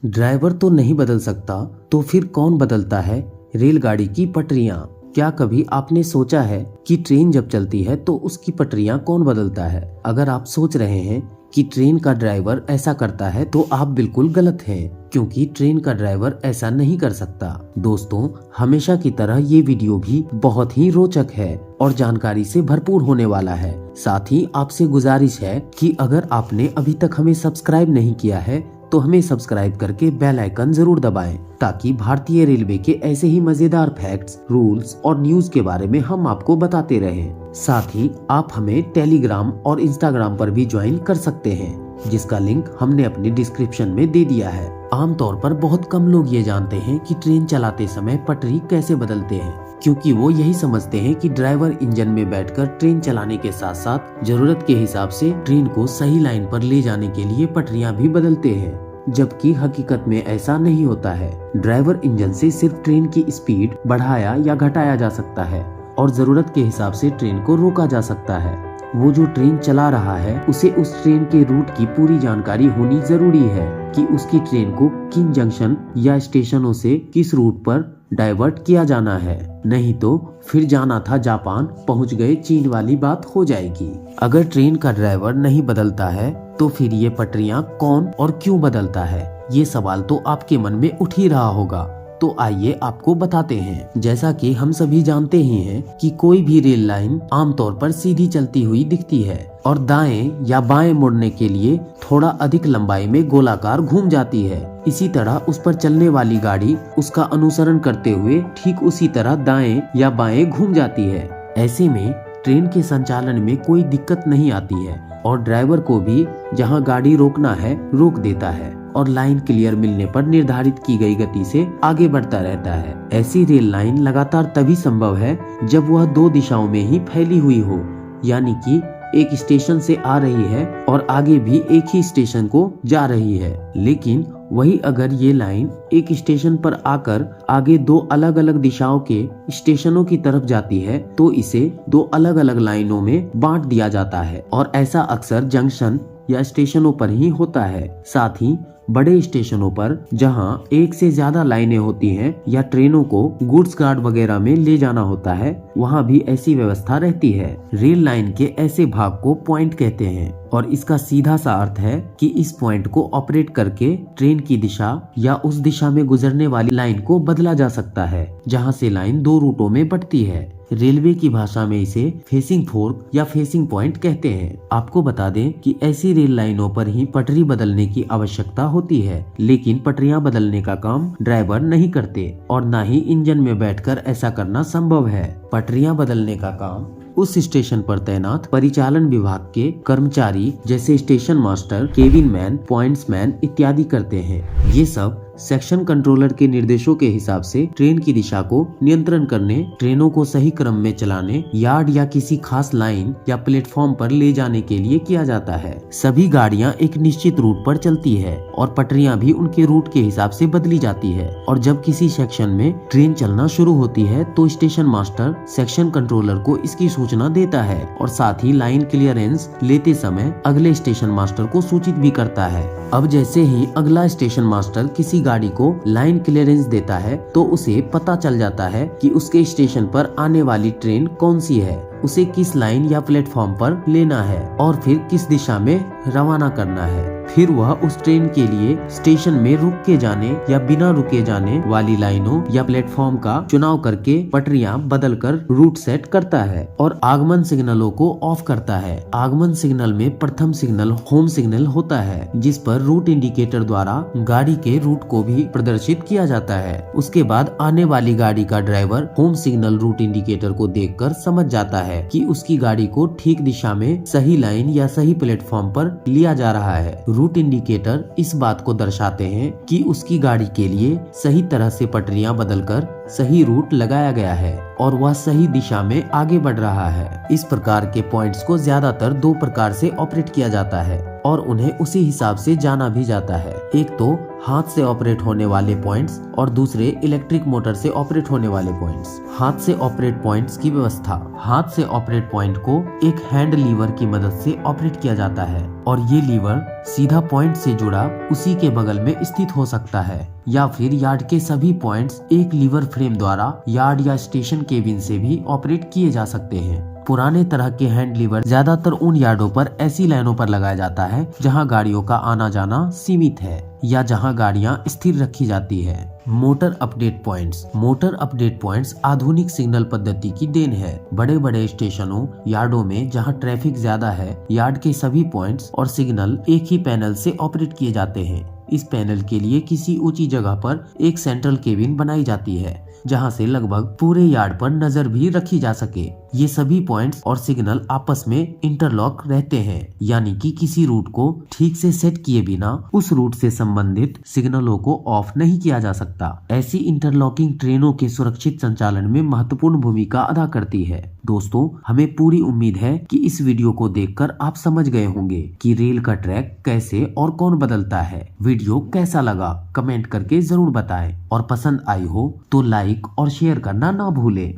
Driver तो नहीं बदल सकता तो फिर कौन बदलता है रेलगाड़ी की पटरियां। क्या कभी आपने सोचा है कि ट्रेन जब चलती है तो उसकी पटरियां कौन बदलता है? अगर आप सोच रहे हैं कि ट्रेन का ड्राइवर ऐसा करता है तो आप बिल्कुल गलत हैं, क्योंकि ट्रेन का ड्राइवर ऐसा नहीं कर सकता। दोस्तों, हमेशा की तरह ये वीडियो भी बहुत ही रोचक है और जानकारी से भरपूर होने वाला है। साथ ही आपसे गुजारिश है कि अगर आपने अभी तक हमें सब्सक्राइब नहीं किया है तो हमें सब्सक्राइब करके बेल आइकन जरूर दबाएं, ताकि भारतीय रेलवे के ऐसे ही मजेदार फैक्ट्स, रूल्स और न्यूज के बारे में हम आपको बताते रहें। साथ ही आप हमें टेलीग्राम और इंस्टाग्राम पर भी ज्वाइन कर सकते हैं, जिसका लिंक हमने अपने डिस्क्रिप्शन में दे दिया है। आमतौर पर बहुत कम लोग ये जानते हैं कि ट्रेन चलाते समय पटरी कैसे बदलते हैं, क्योंकि वो यही समझते हैं कि ड्राइवर इंजन में बैठकर ट्रेन चलाने के साथ साथ जरूरत के हिसाब से ट्रेन को सही लाइन पर ले जाने के लिए पटरियां भी बदलते हैं, जबकि हकीकत में ऐसा नहीं होता है। ड्राइवर इंजन से सिर्फ ट्रेन की स्पीड बढ़ाया या घटाया जा सकता है और जरूरत के हिसाब से ट्रेन को रोका जा सकता है। वो जो ट्रेन चला रहा है उसे उस ट्रेन के रूट की पूरी जानकारी होनी जरूरी है कि उसकी ट्रेन को किन जंक्शन या स्टेशनों से किस रूट पर डाइवर्ट किया जाना है, नहीं तो फिर जाना था जापान पहुंच गए चीन वाली बात हो जाएगी। अगर ट्रेन का ड्राइवर नहीं बदलता है तो फिर ये पटरियां कौन और क्यों बदलता है, ये सवाल तो आपके मन में उठ ही रहा होगा। तो आइए आपको बताते हैं। जैसा कि हम सभी जानते ही हैं कि कोई भी रेल लाइन आमतौर पर सीधी चलती हुई दिखती है और दाएं या बाएं मुड़ने के लिए थोड़ा अधिक लंबाई में गोलाकार घूम जाती है। इसी तरह उस पर चलने वाली गाड़ी उसका अनुसरण करते हुए ठीक उसी तरह दाएं या बाएं घूम जाती है। ऐसे में ट्रेन के संचालन में कोई दिक्कत नहीं आती है और ड्राइवर को भी जहां गाड़ी रोकना है रोक देता है और लाइन क्लियर मिलने पर निर्धारित की गई गति से आगे बढ़ता रहता है। ऐसी रेल लाइन लगातार तभी संभव है जब वह दो दिशाओं में ही फैली हुई हो, यानी कि एक स्टेशन से आ रही है और आगे भी एक ही स्टेशन को जा रही है। लेकिन वही अगर ये लाइन एक स्टेशन पर आकर आगे दो अलग अलग दिशाओं के स्टेशनों की तरफ जाती है तो इसे दो अलग अलग लाइनों में बांट दिया जाता है और ऐसा अक्सर जंक्शन या स्टेशनों पर ही होता है। साथ ही बड़े स्टेशनों पर जहां एक से ज्यादा लाइनें होती हैं या ट्रेनों को गुड्स गार्ड वगैरह में ले जाना होता है, वहां भी ऐसी व्यवस्था रहती है। रेल लाइन के ऐसे भाग को पॉइंट कहते हैं और इसका सीधा सा अर्थ है कि इस पॉइंट को ऑपरेट करके ट्रेन की दिशा या उस दिशा में गुजरने वाली लाइन को बदला जा सकता है जहां से लाइन दो रूटों में बंटती है। रेलवे की भाषा में इसे फेसिंग फोर्क या फेसिंग पॉइंट कहते हैं। आपको बता दें कि ऐसी रेल लाइनों पर ही पटरी बदलने की आवश्यकता होती है, लेकिन पटरियां बदलने का काम ड्राइवर नहीं करते और न ही इंजन में बैठकर ऐसा करना संभव है। पटरियां बदलने का काम उस स्टेशन पर तैनात परिचालन विभाग के कर्मचारी जैसे station master, cabin man, pointsman इत्यादि करते हैं। ये सब सेक्शन कंट्रोलर के निर्देशों के हिसाब से ट्रेन की दिशा को नियंत्रण करने, ट्रेनों को सही क्रम में चलाने, यार्ड या किसी खास लाइन या प्लेटफॉर्म पर ले जाने के लिए किया जाता है। सभी गाड़ियां एक निश्चित रूट पर चलती है और पटरियां भी उनके रूट के हिसाब से बदली जाती है और जब किसी सेक्शन में ट्रेन चलना शुरू होती है तो स्टेशन मास्टर सेक्शन कंट्रोलर को इसकी सूचना देता है और साथ ही लाइन क्लियरेंस लेते समय अगले स्टेशन मास्टर को सूचित भी करता है। अब जैसे ही अगला स्टेशन मास्टर किसी गाड़ी को लाइन क्लियरेंस देता है तो उसे पता चल जाता है कि उसके स्टेशन पर आने वाली ट्रेन कौन सी है, उसे किस लाइन या प्लेटफॉर्म पर लेना है और फिर किस दिशा में रवाना करना है। फिर वह उस ट्रेन के लिए स्टेशन में रुक के जाने या बिना रुके जाने वाली लाइनों या प्लेटफॉर्म का चुनाव करके पटरियां बदलकर रूट सेट करता है और आगमन सिग्नलों को ऑफ करता है। आगमन सिग्नल में प्रथम सिग्नल होम सिग्नल होता है, जिस पर रूट इंडिकेटर द्वारा गाड़ी के रूट को भी प्रदर्शित किया जाता है। उसके बाद आने वाली गाड़ी का driver home signal route indicator को देखकर समझ जाता है कि उसकी गाड़ी को ठीक दिशा में सही लाइन या सही प्लेटफॉर्म पर लिया जा रहा है। रूट इंडिकेटर इस बात को दर्शाते हैं कि उसकी गाड़ी के लिए सही तरह से पटरियां बदलकर सही रूट लगाया गया है और वह सही दिशा में आगे बढ़ रहा है। इस प्रकार के पॉइंट्स को ज्यादातर दो प्रकार से ऑपरेट किया जाता है। और उन्हें उसी हिसाब से जाना भी जाता है। एक तो हाथ से ऑपरेट होने वाले पॉइंट्स और दूसरे इलेक्ट्रिक मोटर से ऑपरेट होने वाले पॉइंट्स। हाथ से ऑपरेट पॉइंट्स की व्यवस्था। हाथ से ऑपरेट पॉइंट को एक हैंड लीवर की मदद से ऑपरेट किया जाता है और ये लीवर सीधा पॉइंट से जुड़ा उसी के बगल में स्थित हो सकता है, या फिर यार्ड के सभी पॉइंट्स एक लीवर फ्रेम द्वारा यार्ड या स्टेशन केबिन से भी ऑपरेट किए जा सकते हैं। पुराने तरह के हैंड लीवर ज्यादातर उन यार्डों पर ऐसी लाइनों पर लगाया जाता है जहां गाड़ियों का आना जाना सीमित है या जहां गाड़ियां स्थिर रखी जाती है। Motor update points. Motor update points आधुनिक सिग्नल पद्धति की देन है। बड़े बड़े स्टेशनों, यार्डों में जहां ट्रैफिक ज्यादा है, यार्ड के सभी पॉइंट्स और सिग्नल एक ही पैनल से ऑपरेट किए जाते हैं। इस पैनल के लिए किसी ऊंची जगह पर एक सेंट्रल केबिन बनाई जाती है जहां से लगभग पूरे यार्ड पर नजर भी रखी जा सके। ये सभी पॉइंट्स और सिग्नल आपस में इंटरलॉक रहते हैं, यानी कि किसी रूट को ठीक से सेट किए बिना उस रूट से संबंधित सिग्नलों को ऑफ नहीं किया जा सकता। ऐसी इंटरलॉकिंग ट्रेनों के सुरक्षित संचालन में महत्वपूर्ण भूमिका अदा करती है। दोस्तों, हमें पूरी उम्मीद है कि इस वीडियो को देखकर आप समझ गए होंगे कि रेल का ट्रैक कैसे और कौन बदलता है। वीडियो कैसा लगा कमेंट करके जरूर बताएं और पसंद आई हो तो लाइक और शेयर करना ना भूलें।